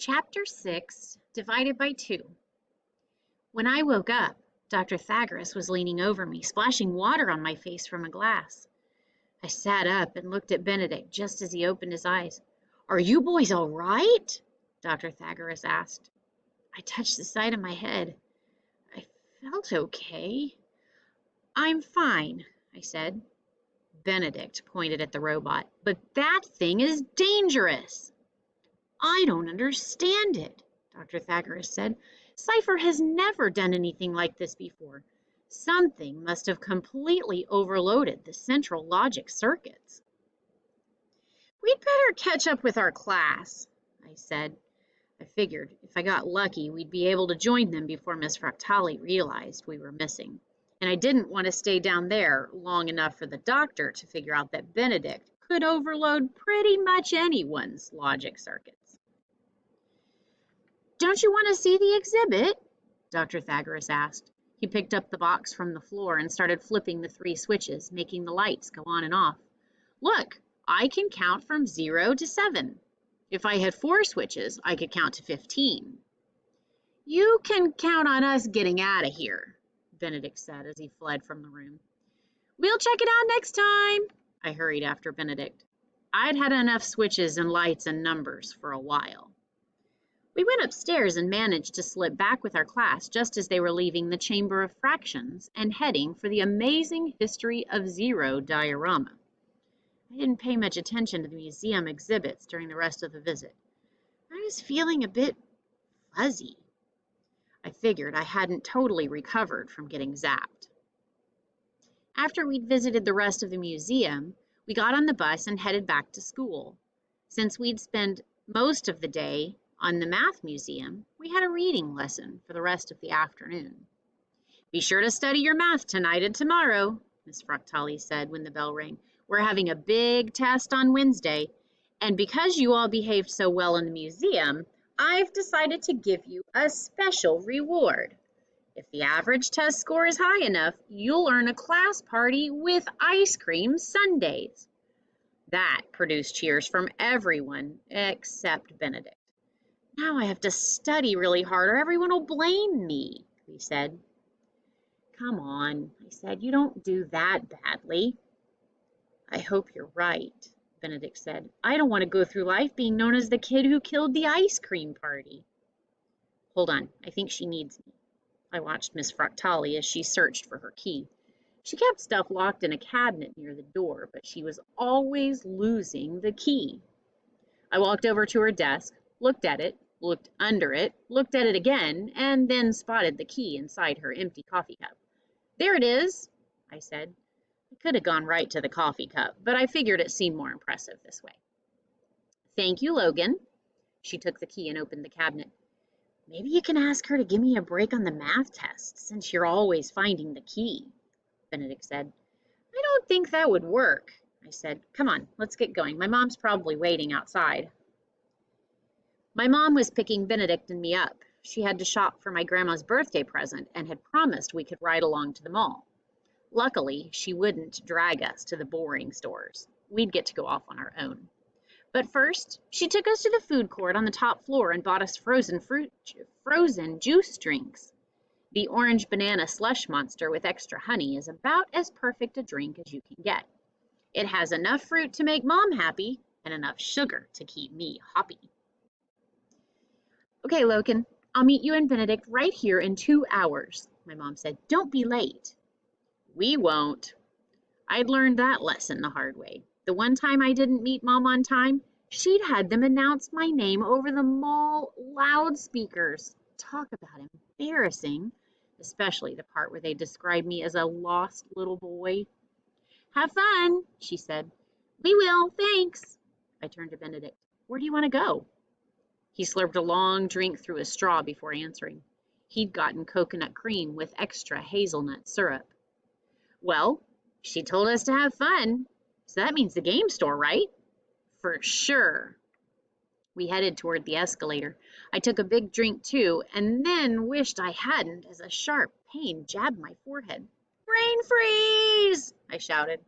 Chapter 6, divided by 2. When I woke up, Dr. Thagoras was leaning over me, splashing water on my face from a glass. I sat up and looked at Benedict just as he opened his eyes. "Are you boys all right?" Dr. Thagoras asked. I touched the side of my head. I felt okay. "I'm fine," I said. Benedict pointed at the robot. "But that thing is dangerous." "I don't understand it," Dr. Thagoras said. "Cypher has never done anything like this before. Something must have completely overloaded the central logic circuits." "We'd better catch up with our class," I said. I figured if I got lucky, we'd be able to join them before Miss Fractali realized we were missing. And I didn't want to stay down there long enough for the doctor to figure out that Benedict could overload pretty much anyone's logic circuits. "Don't you want to see the exhibit?" Dr. Thagoras asked. He picked up the box from the floor and started flipping the 3 switches, making the lights go on and off. "Look, I can count from 0 to 7. If I had 4 switches, I could count to 15. "You can count on us getting out of here," Benedict said as he fled from the room. "We'll check it out next time," I hurried after Benedict. I'd had enough switches and lights and numbers for a while. We went upstairs and managed to slip back with our class just as they were leaving the Chamber of Fractions and heading for the amazing History of Zero diorama. I didn't pay much attention to the museum exhibits during the rest of the visit. I was feeling a bit fuzzy. I figured I hadn't totally recovered from getting zapped. After we'd visited the rest of the museum, we got on the bus and headed back to school. Since we'd spent most of the day on the math museum, we had a reading lesson for the rest of the afternoon. "Be sure to study your math tonight and tomorrow," Miss Fractali said when the bell rang. "We're having a big test on Wednesday, and because you all behaved so well in the museum, I've decided to give you a special reward. If the average test score is high enough, you'll earn a class party with ice cream sundaes." That produced cheers from everyone except Benedict. "Now I have to study really hard or everyone will blame me," he said. "Come on," I said. "You don't do that badly." "I hope you're right," Benedict said. "I don't want to go through life being known as the kid who killed the ice cream party." Hold on, I think she needs me. I watched Miss Fractali as she searched for her key. She kept stuff locked in a cabinet near the door, but she was always losing the key. I walked over to her desk, looked at it, looked under it, looked at it again, and then spotted the key inside her empty coffee cup. "There it is," I said. I could have gone right to the coffee cup, but I figured it seemed more impressive this way. "Thank you, Logan." She took the key and opened the cabinet. "Maybe you can ask her to give me a break on the math test, since you're always finding the key," Benedict said. "I don't think that would work," I said. "Come on, let's get going. My mom's probably waiting outside." My mom was picking Benedict and me up. She had to shop for my grandma's birthday present and had promised we could ride along to the mall. Luckily, she wouldn't drag us to the boring stores. We'd get to go off on our own. But first, she took us to the food court on the top floor and bought us frozen juice drinks. The orange banana slush monster with extra honey is about as perfect a drink as you can get. It has enough fruit to make Mom happy and enough sugar to keep me hoppy. "Okay, Logan, I'll meet you and Benedict right here in 2 hours," my mom said. "Don't be late." "We won't." I'd learned that lesson the hard way. The one time I didn't meet Mom on time, she'd had them announce my name over the mall loudspeakers. Talk about embarrassing, especially the part where they described me as a lost little boy. "Have fun," she said. "We will, thanks." I turned to Benedict. "Where do you want to go?" He slurped a long drink through a straw before answering. He'd gotten coconut cream with extra hazelnut syrup. "Well, she told us to have fun, so that means the game store, right?" "For sure." We headed toward the escalator. I took a big drink too, and then wished I hadn't as a sharp pain jabbed my forehead. "Brain freeze!" I shouted.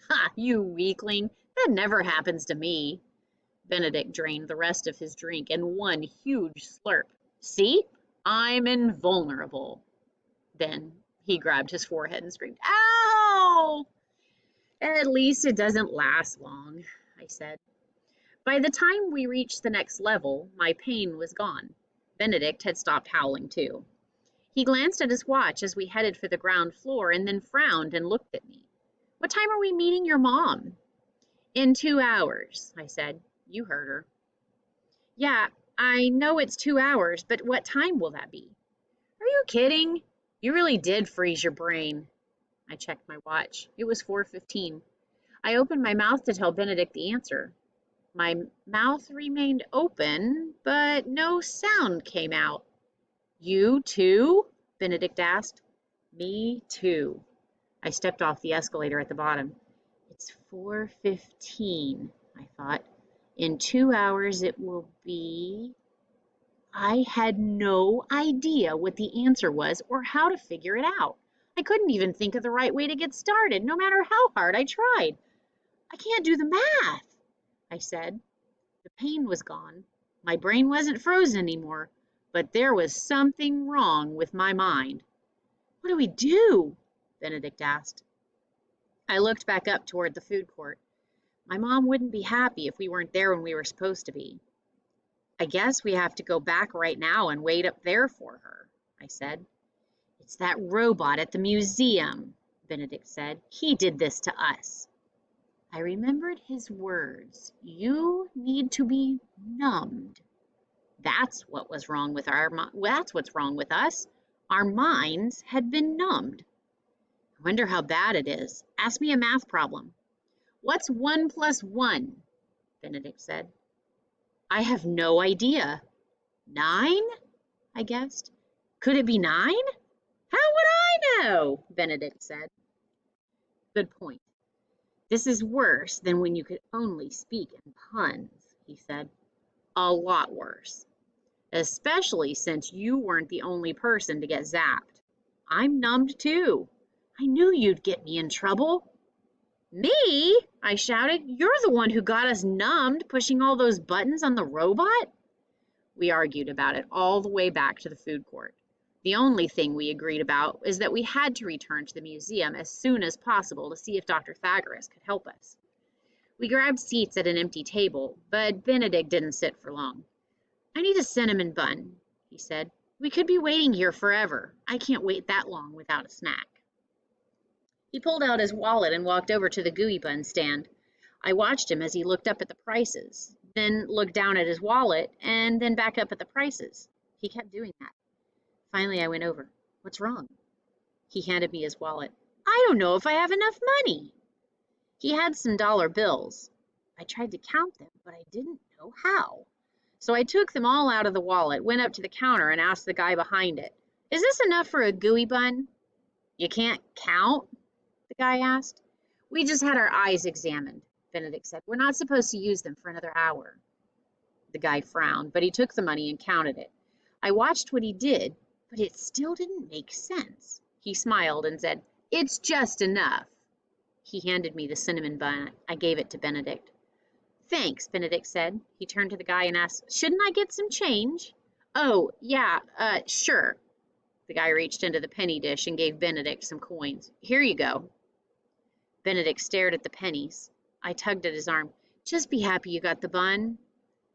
"Ha, you weakling! That never happens to me." Benedict drained the rest of his drink in one huge slurp. See? I'm invulnerable. Then he grabbed his forehead and screamed, "Ow!" At least it doesn't last long, I said. By the time we reached the next level, my pain was gone. Benedict had stopped howling too. He glanced at his watch as we headed for the ground floor and then frowned and looked at me. "What time are we meeting your mom?" "In 2 hours," I said. "You heard her." "Yeah, I know it's 2 hours, but what time will that be?" "Are you kidding? You really did freeze your brain." I checked my watch. It was 4:15. I opened my mouth to tell Benedict the answer. My mouth remained open, but no sound came out. "You too?" Benedict asked. "Me too." I stepped off the escalator at the bottom. It's 4:15, I thought. In 2 hours it will be... I had no idea what the answer was or how to figure it out. I couldn't even think of the right way to get started, no matter how hard I tried. "I can't do the math," I said. The pain was gone. My brain wasn't frozen anymore, but there was something wrong with my mind. "What do we do?" Benedict asked. I looked back up toward the food court. My mom wouldn't be happy if we weren't there when we were supposed to be. "I guess we have to go back right now and wait up there for her," I said. "It's that robot at the museum," Benedict said. "He did this to us." I remembered his words. "You need to be numbed." That's what's wrong with us. Our minds had been numbed. "I wonder how bad it is. Ask me a math problem." "What's 1 plus 1? Benedict said. "I have no idea." "9?" I guessed. "Could it be 9? "How would I know?" Benedict said. "Good point. This is worse than when you could only speak in puns," he said. "A lot worse. Especially since you weren't the only person to get zapped. I'm numbed too. I knew you'd get me in trouble." "Me?" I shouted. "You're the one who got us numbed, pushing all those buttons on the robot." We argued about it all the way back to the food court. The only thing we agreed about is that we had to return to the museum as soon as possible to see if Dr. Thagoras could help us. We grabbed seats at an empty table, but Benedict didn't sit for long. "I need a cinnamon bun," he said. "We could be waiting here forever. I can't wait that long without a snack." He pulled out his wallet and walked over to the gooey bun stand. I watched him as he looked up at the prices, then looked down at his wallet, and then back up at the prices. He kept doing that. Finally, I went over. "What's wrong?" He handed me his wallet. "I don't know if I have enough money." He had some dollar bills. I tried to count them, but I didn't know how. So I took them all out of the wallet, went up to the counter, and asked the guy behind it, "Is this enough for a gooey bun?" "You can't count?" the guy asked. "We just had our eyes examined," Benedict said. "We're not supposed to use them for another hour." The guy frowned, but he took the money and counted it. I watched what he did, but it still didn't make sense. He smiled and said, "It's just enough." He handed me the cinnamon bun. I gave it to Benedict. "Thanks," Benedict said. He turned to the guy and asked, "Shouldn't I get some change?" "Oh, yeah, sure." The guy reached into the penny dish and gave Benedict some coins. "Here you go." Benedict stared at the pennies. I tugged at his arm. "Just be happy you got the bun."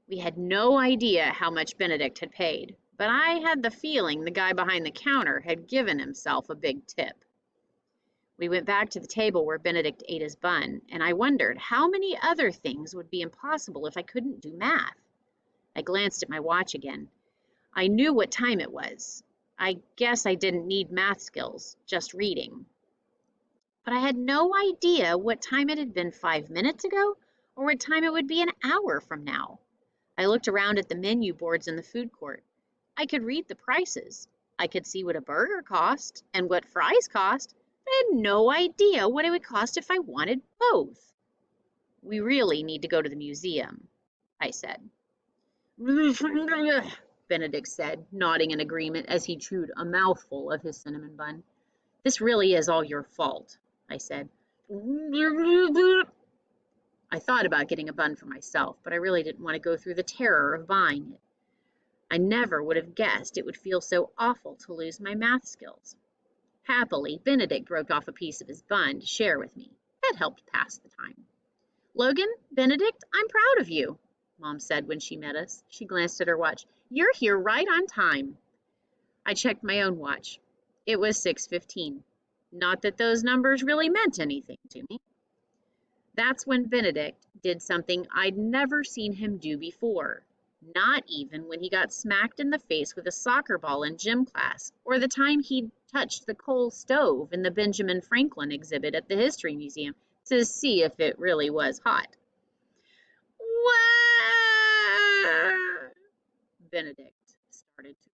We had no idea how much Benedict had paid, but I had the feeling the guy behind the counter had given himself a big tip. We went back to the table where Benedict ate his bun, and I wondered how many other things would be impossible if I couldn't do math. I glanced at my watch again. I knew what time it was. I guess I didn't need math skills, just reading. But I had no idea what time it had been 5 minutes ago or what time it would be an hour from now. I looked around at the menu boards in the food court. I could read the prices. I could see what a burger cost and what fries cost, but I had no idea what it would cost if I wanted both. "We really need to go to the museum," I said. Benedict said, nodding in agreement as he chewed a mouthful of his cinnamon bun. "This really is all your fault," I said. I thought about getting a bun for myself, but I really didn't want to go through the terror of buying it. I never would have guessed it would feel so awful to lose my math skills. Happily, Benedict broke off a piece of his bun to share with me. That helped pass the time. Logan, Benedict, I'm proud of you, Mom said when she met us. She glanced at her watch. You're here right on time. I checked my own watch. It was 6:15. Not that those numbers really meant anything to me. That's when Benedict did something I'd never seen him do before, not even when he got smacked in the face with a soccer ball in gym class, or the time he touched the coal stove in the Benjamin Franklin exhibit at the History Museum to see if it really was hot. Wah! Benedict started to